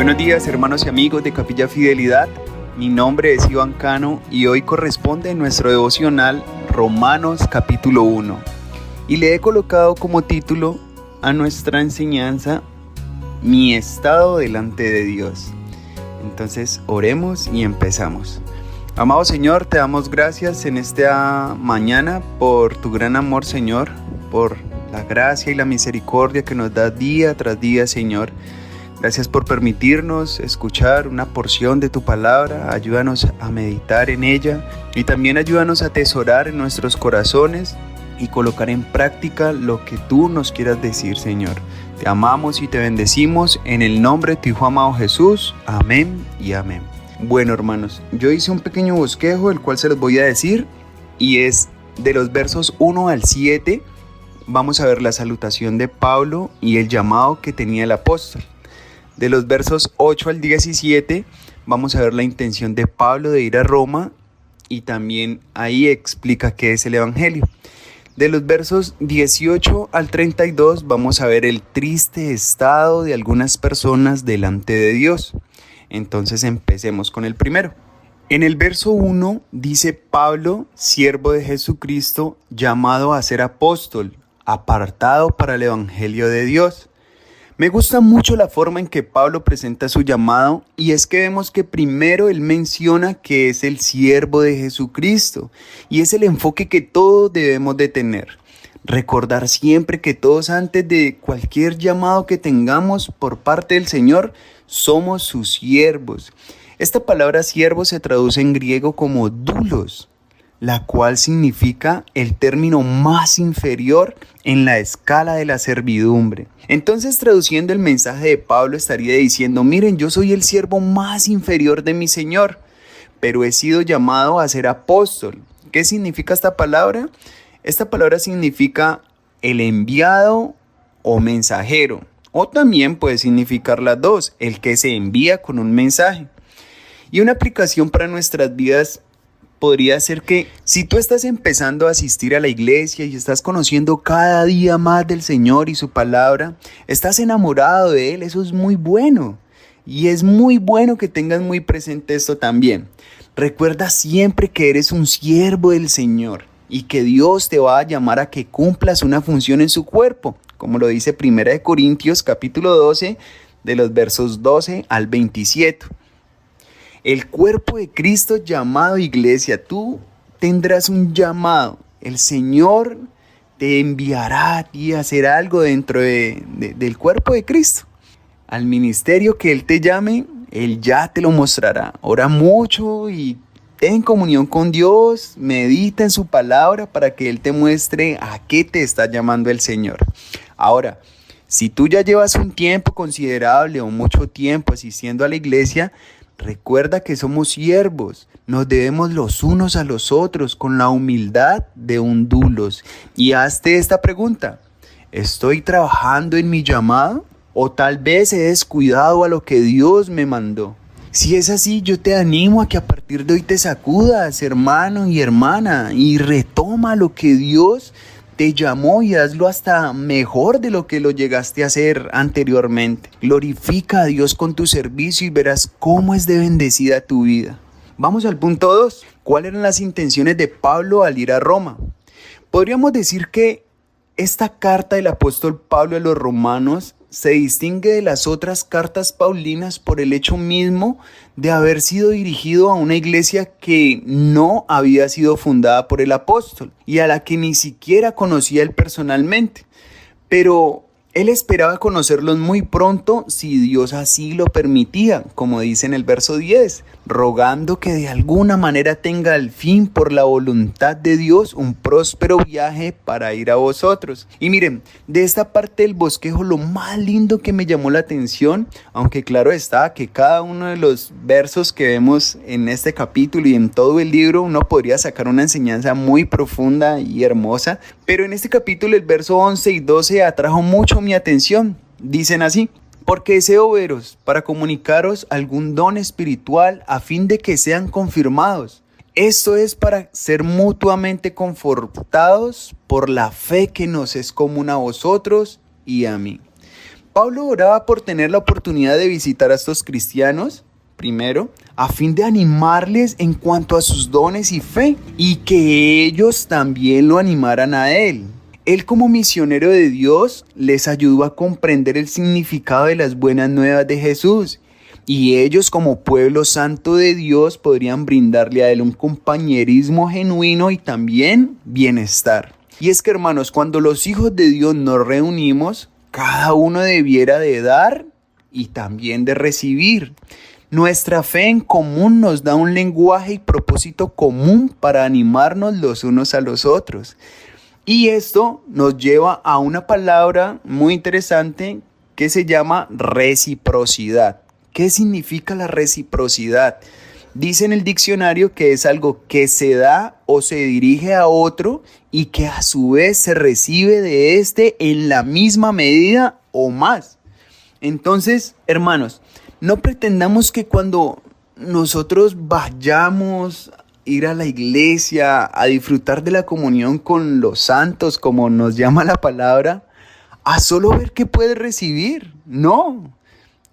Buenos días, hermanos y amigos de Capilla Fidelidad. Mi nombre es Iván Cano y hoy corresponde nuestro devocional Romanos capítulo 1. Y le he colocado como título a nuestra enseñanza Mi estado delante de Dios. Entonces oremos y empezamos. Amado Señor, te damos gracias en esta mañana por tu gran amor, Señor, por la gracia y la misericordia que nos das día tras día, Señor. Gracias por permitirnos escuchar una porción de tu palabra. Ayúdanos a meditar en ella y también ayúdanos a atesorar en nuestros corazones y colocar en práctica lo que tú nos quieras decir, Señor. Te amamos y te bendecimos en el nombre de tu Hijo amado Jesús. Amén y amén. Bueno, hermanos, yo hice un pequeño bosquejo, el cual se los voy a decir, y es de los versos 1 al 7. Vamos a ver la salutación de Pablo y el llamado que tenía el apóstol. De los versos 8 al 17 vamos a ver la intención de Pablo de ir a Roma y también ahí explica qué es el Evangelio. De los versos 18 al 32 vamos a ver el triste estado de algunas personas delante de Dios. Entonces empecemos con el primero. En el verso 1 dice Pablo, siervo de Jesucristo, llamado a ser apóstol, apartado para el Evangelio de Dios. Me gusta mucho la forma en que Pablo presenta su llamado, y es que vemos que primero él menciona que es el siervo de Jesucristo, y es el enfoque que todos debemos de tener. Recordar siempre que todos, antes de cualquier llamado que tengamos por parte del Señor, somos sus siervos. Esta palabra siervo se traduce en griego como doulos, la cual significa el término más inferior en la escala de la servidumbre. Entonces, traduciendo el mensaje de Pablo, estaría diciendo: miren, yo soy el siervo más inferior de mi Señor, pero he sido llamado a ser apóstol. ¿Qué significa esta palabra? Esta palabra significa el enviado o mensajero, o también puede significar las dos, el que se envía con un mensaje. Y una aplicación para nuestras vidas podría ser que si tú estás empezando a asistir a la iglesia y estás conociendo cada día más del Señor y su palabra, estás enamorado de Él, eso es muy bueno. Y es muy bueno que tengas muy presente esto también. Recuerda siempre que eres un siervo del Señor y que Dios te va a llamar a que cumplas una función en su cuerpo, como lo dice 1 Corintios capítulo 12, de los versos 12 al 27. El cuerpo de Cristo llamado iglesia, tú tendrás un llamado. El Señor te enviará a ti a hacer algo dentro del cuerpo de Cristo. Al ministerio que Él te llame, Él ya te lo mostrará. Ora mucho y ten comunión con Dios, medita en su palabra para que Él te muestre a qué te está llamando el Señor. Ahora, si tú ya llevas un tiempo considerable o mucho tiempo asistiendo a la iglesia, recuerda que somos siervos, nos debemos los unos a los otros con la humildad de un doulos. Y hazte esta pregunta: ¿estoy trabajando en mi llamado? ¿O tal vez he descuidado a lo que Dios me mandó? Si es así, yo te animo a que a partir de hoy te sacudas, hermano y hermana, y retoma lo que Dios te llamó y hazlo hasta mejor de lo que lo llegaste a hacer anteriormente. Glorifica a Dios con tu servicio y verás cómo es de bendecida tu vida. Vamos al punto 2. ¿Cuáles eran las intenciones de Pablo al ir a Roma? Podríamos decir que esta carta del apóstol Pablo a los romanos se distingue de las otras cartas paulinas por el hecho mismo de haber sido dirigido a una iglesia que no había sido fundada por el apóstol y a la que ni siquiera conocía él personalmente. Pero él esperaba conocerlos muy pronto si Dios así lo permitía, como dice en el verso 10, rogando que de alguna manera tenga al fin por la voluntad de Dios un próspero viaje para ir a vosotros. Y miren, de esta parte del bosquejo lo más lindo que me llamó la atención, aunque claro está que cada uno de los versos que vemos en este capítulo y en todo el libro uno podría sacar una enseñanza muy profunda y hermosa, pero en este capítulo el verso 11 y 12 atrajo mucho mi atención. Dicen así: porque deseo veros para comunicaros algún don espiritual a fin de que sean confirmados. Esto es para ser mutuamente confortados por la fe que nos es común a vosotros y a mí. Pablo oraba por tener la oportunidad de visitar a estos cristianos, primero, a fin de animarles en cuanto a sus dones y fe, y que ellos también lo animaran a él. Él como misionero de Dios les ayudó a comprender el significado de las buenas nuevas de Jesús, y ellos como pueblo santo de Dios podrían brindarle a él un compañerismo genuino y también bienestar. Y es que, hermanos, cuando los hijos de Dios nos reunimos, cada uno debiera de dar y también de recibir. Nuestra fe en común nos da un lenguaje y propósito común para animarnos los unos a los otros. Y esto nos lleva a una palabra muy interesante que se llama reciprocidad. ¿Qué significa la reciprocidad? Dice en el diccionario que es algo que se da o se dirige a otro y que a su vez se recibe de éste en la misma medida o más. Entonces, hermanos, no pretendamos que cuando nosotros vayamos a ir a la iglesia, a disfrutar de la comunión con los santos, como nos llama la palabra, a solo ver qué puedes recibir. No,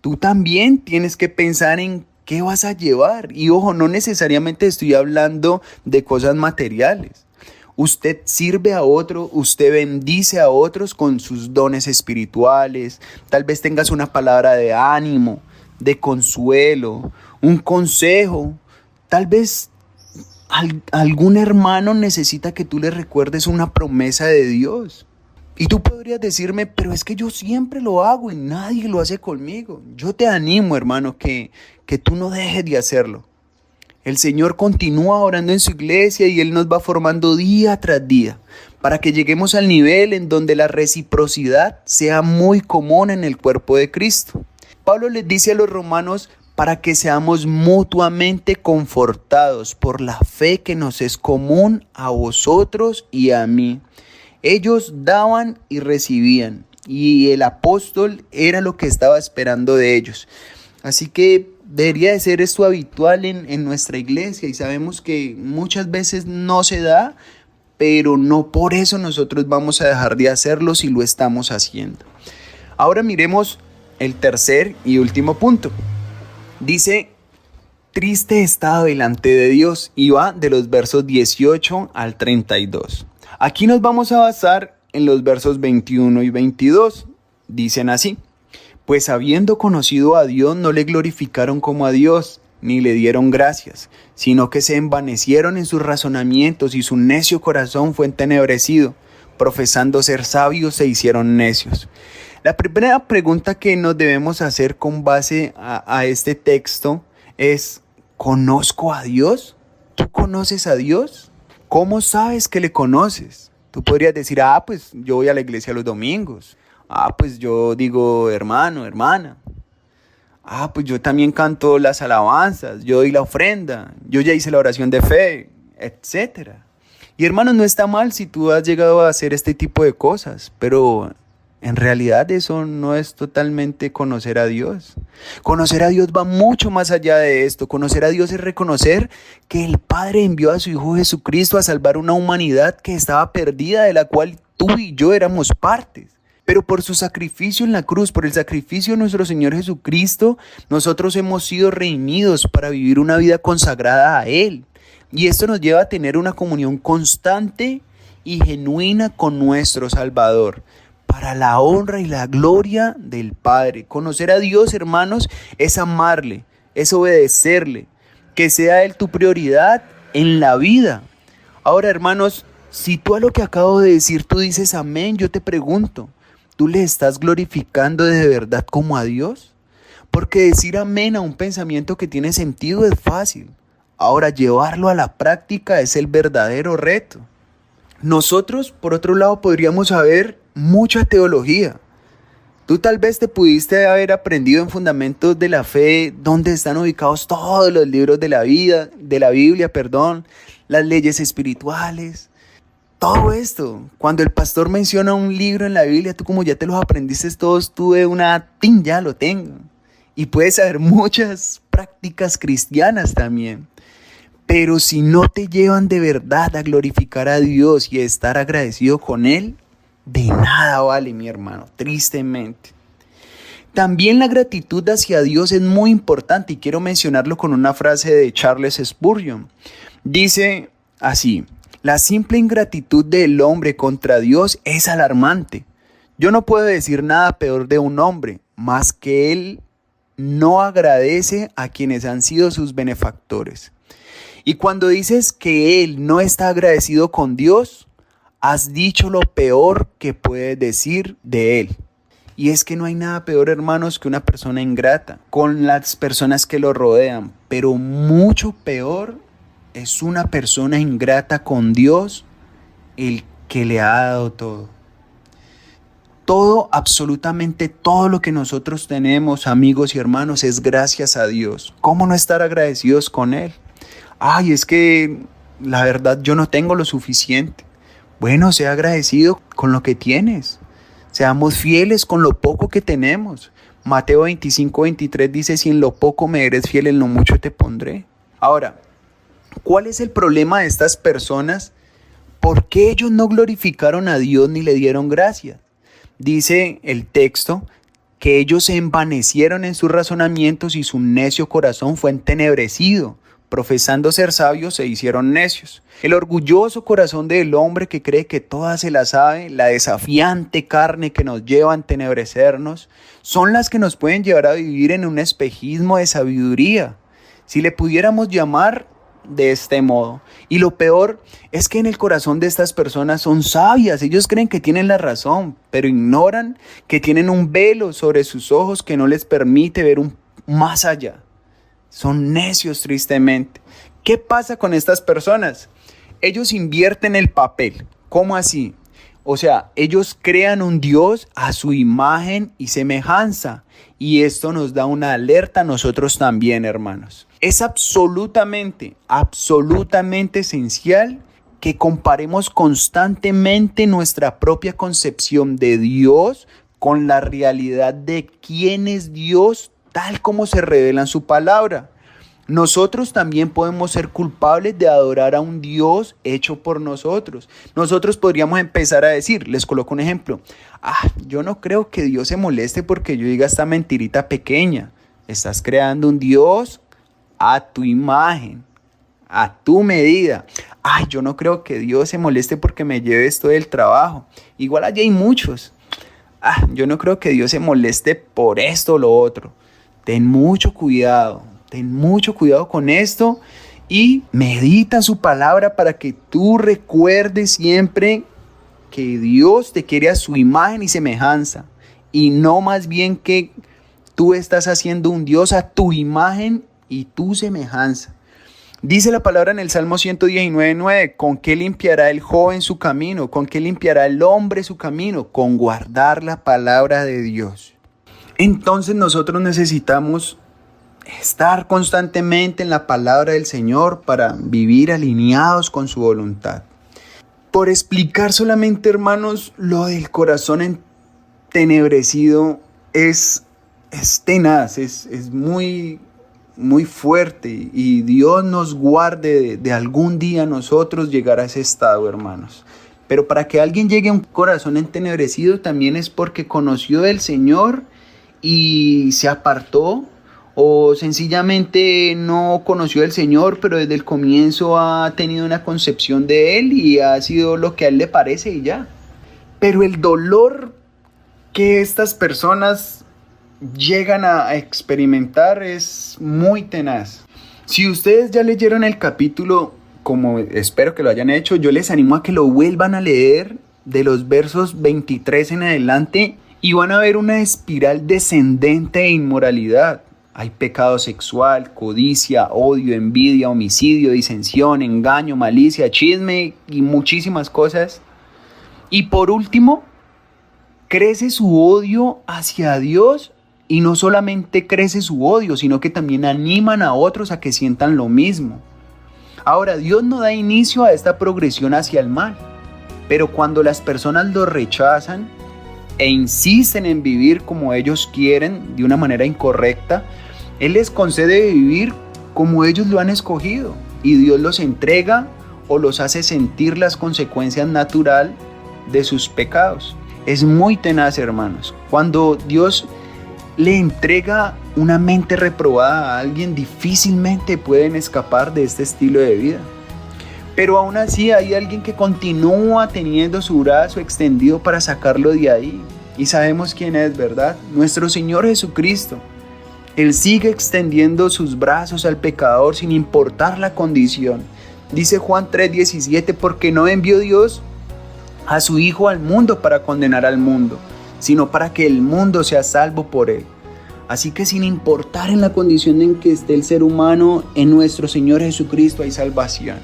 tú también tienes que pensar en qué vas a llevar. Y ojo, no necesariamente estoy hablando de cosas materiales. Usted sirve a otro, usted bendice a otros con sus dones espirituales. Tal vez tengas una palabra de ánimo, de consuelo, un consejo. Tal vez algún hermano necesita que tú le recuerdes una promesa de Dios. Y tú podrías decirme, pero es que yo siempre lo hago y nadie lo hace conmigo. Yo te animo, hermano, que tú no dejes de hacerlo. El Señor continúa orando en su iglesia y Él nos va formando día tras día para que lleguemos al nivel en donde la reciprocidad sea muy común en el cuerpo de Cristo. Pablo les dice a los romanos para que seamos mutuamente confortados por la fe que nos es común a vosotros y a mí. Ellos daban y recibían, y el apóstol era lo que estaba esperando de ellos. Así que debería de ser esto habitual en nuestra iglesia, y sabemos que muchas veces no se da, pero no por eso nosotros vamos a dejar de hacerlo si lo estamos haciendo. Ahora miremos el tercer y último punto. Dice, triste estado delante de Dios, y va de los versos 18 al 32. Aquí nos vamos a basar en los versos 21 y 22. Dicen así: pues habiendo conocido a Dios, no le glorificaron como a Dios, ni le dieron gracias, sino que se envanecieron en sus razonamientos y su necio corazón fue entenebrecido. Profesando ser sabios, se hicieron necios. La primera pregunta que nos debemos hacer con base a este texto es: ¿conozco a Dios? ¿Tú conoces a Dios? ¿Cómo sabes que le conoces? Tú podrías decir, pues yo voy a la iglesia los domingos. Pues yo digo hermano, hermana. Pues yo también canto las alabanzas, yo doy la ofrenda, yo ya hice la oración de fe, etc. Y hermanos, no está mal si tú has llegado a hacer este tipo de cosas, pero en realidad eso no es totalmente conocer a Dios. Conocer a Dios va mucho más allá de esto. Conocer a Dios es reconocer que el Padre envió a su Hijo Jesucristo a salvar una humanidad que estaba perdida, de la cual tú y yo éramos partes. Pero por su sacrificio en la cruz, por el sacrificio de nuestro Señor Jesucristo, nosotros hemos sido redimidos para vivir una vida consagrada a Él. Y esto nos lleva a tener una comunión constante y genuina con nuestro Salvador, para la honra y la gloria del Padre. Conocer a Dios, hermanos, es amarle, es obedecerle, que sea Él tu prioridad en la vida. Ahora, hermanos, si tú a lo que acabo de decir tú dices amén, yo te pregunto, ¿tú le estás glorificando de verdad como a Dios? Porque decir amén a un pensamiento que tiene sentido es fácil. Ahora, llevarlo a la práctica es el verdadero reto. Nosotros, por otro lado, podríamos saber mucha teología. Tú tal vez te pudiste haber aprendido en fundamentos de la fe donde están ubicados todos los libros de la Biblia, las leyes espirituales, todo esto. Cuando el pastor menciona un libro en la Biblia, tú como ya te los aprendiste todos, tú de una ya lo tengo. Y puedes saber muchas prácticas cristianas también. Pero si no te llevan de verdad a glorificar a Dios y a estar agradecido con Él, de nada vale, mi hermano, tristemente. También la gratitud hacia Dios es muy importante y quiero mencionarlo con una frase de Charles Spurgeon. Dice así: la simple ingratitud del hombre contra Dios es alarmante. Yo no puedo decir nada peor de un hombre, más que él no agradece a quienes han sido sus benefactores. Y cuando dices que él no está agradecido con Dios, has dicho lo peor que puedes decir de él. Y es que no hay nada peor, hermanos, que una persona ingrata con las personas que lo rodean. Pero mucho peor es una persona ingrata con Dios, el que le ha dado todo. Todo, absolutamente todo lo que nosotros tenemos, amigos y hermanos, es gracias a Dios. ¿Cómo no estar agradecidos con Él? Ay, es que la verdad yo no tengo lo suficiente. Bueno, sea agradecido con lo que tienes. Seamos fieles con lo poco que tenemos. Mateo 25:23 dice: si en lo poco me eres fiel, en lo mucho te pondré. Ahora, ¿cuál es el problema de estas personas? ¿Por qué ellos no glorificaron a Dios ni le dieron gracias? Dice el texto que ellos se envanecieron en sus razonamientos y su necio corazón fue entenebrecido. Profesando ser sabios, se hicieron necios. El orgulloso corazón del hombre que cree que toda se la sabe, la desafiante carne que nos lleva a entenebrecernos, son las que nos pueden llevar a vivir en un espejismo de sabiduría, si le pudiéramos llamar de este modo. Y lo peor es que en el corazón de estas personas son sabias. Ellos creen que tienen la razón, pero ignoran que tienen un velo sobre sus ojos que no les permite ver más allá. Son necios, tristemente. ¿Qué pasa con estas personas? Ellos invierten el papel. ¿Cómo así? O sea, ellos crean un Dios a su imagen y semejanza. Y esto nos da una alerta a nosotros también, hermanos. Es absolutamente esencial que comparemos constantemente nuestra propia concepción de Dios con la realidad de quién es Dios, tal como se revela en su palabra. Nosotros también podemos ser culpables de adorar a un Dios hecho por nosotros. Nosotros podríamos empezar a decir, les coloco un ejemplo: yo no creo que Dios se moleste porque yo diga esta mentirita pequeña. Estás creando un Dios a tu imagen, a tu medida. Yo no creo que Dios se moleste porque me lleve esto del trabajo. Igual allí hay muchos. Yo no creo que Dios se moleste por esto o lo otro. Ten mucho cuidado con esto y medita su palabra para que tú recuerdes siempre que Dios te quiere a su imagen y semejanza, y no más bien que tú estás haciendo un Dios a tu imagen y tu semejanza. Dice la palabra en el Salmo 119:9: ¿con qué limpiará el joven su camino? ¿Con qué limpiará el hombre su camino? Con guardar la palabra de Dios. Entonces nosotros necesitamos estar constantemente en la palabra del Señor para vivir alineados con su voluntad. Por explicar solamente, hermanos, lo del corazón entenebrecido es tenaz, es muy fuerte, y Dios nos guarde de algún día nosotros llegar a ese estado, hermanos. Pero para que alguien llegue a un corazón entenebrecido también es porque conoció del Señor y se apartó, o sencillamente no conoció del Señor, pero desde el comienzo ha tenido una concepción de Él y ha sido lo que a Él le parece y ya. Pero el dolor que estas personas llegan a experimentar es muy tenaz. Si ustedes ya leyeron el capítulo, como espero que lo hayan hecho, yo les animo a que lo vuelvan a leer de los versos 23 en adelante y van a ver una espiral descendente de inmoralidad. Hay pecado sexual, codicia, odio, envidia, homicidio, disensión, engaño, malicia, chisme y muchísimas cosas. Y por último, crece su odio hacia Dios, y no solamente crece su odio, sino que también animan a otros a que sientan lo mismo. Ahora, Dios no da inicio a esta progresión hacia el mal, pero cuando las personas lo rechazan e insisten en vivir como ellos quieren, de una manera incorrecta, Él les concede vivir como ellos lo han escogido, y Dios los entrega o los hace sentir las consecuencias naturales de sus pecados. Es muy tenaz, hermanos. Cuando Dios le entrega una mente reprobada a alguien, difícilmente pueden escapar de este estilo de vida. Pero aún así hay alguien que continúa teniendo su brazo extendido para sacarlo de ahí. Y sabemos quién es, ¿verdad? Nuestro Señor Jesucristo. Él sigue extendiendo sus brazos al pecador sin importar la condición. Dice Juan 3:17, porque no envió Dios a su Hijo al mundo para condenar al mundo, sino para que el mundo sea salvo por él. Así que sin importar en la condición en que esté el ser humano, en nuestro Señor Jesucristo hay salvación.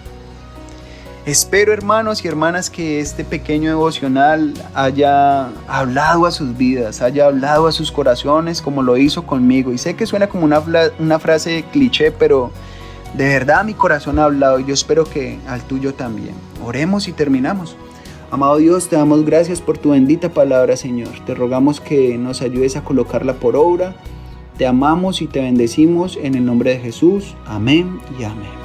Espero, hermanos y hermanas, que este pequeño devocional haya hablado a sus vidas, haya hablado a sus corazones como lo hizo conmigo. Y sé que suena como una frase cliché, pero de verdad mi corazón ha hablado y yo espero que al tuyo también. Oremos y terminamos. Amado Dios, te damos gracias por tu bendita palabra, Señor. Te rogamos que nos ayudes a colocarla por obra. Te amamos y te bendecimos en el nombre de Jesús. Amén y amén.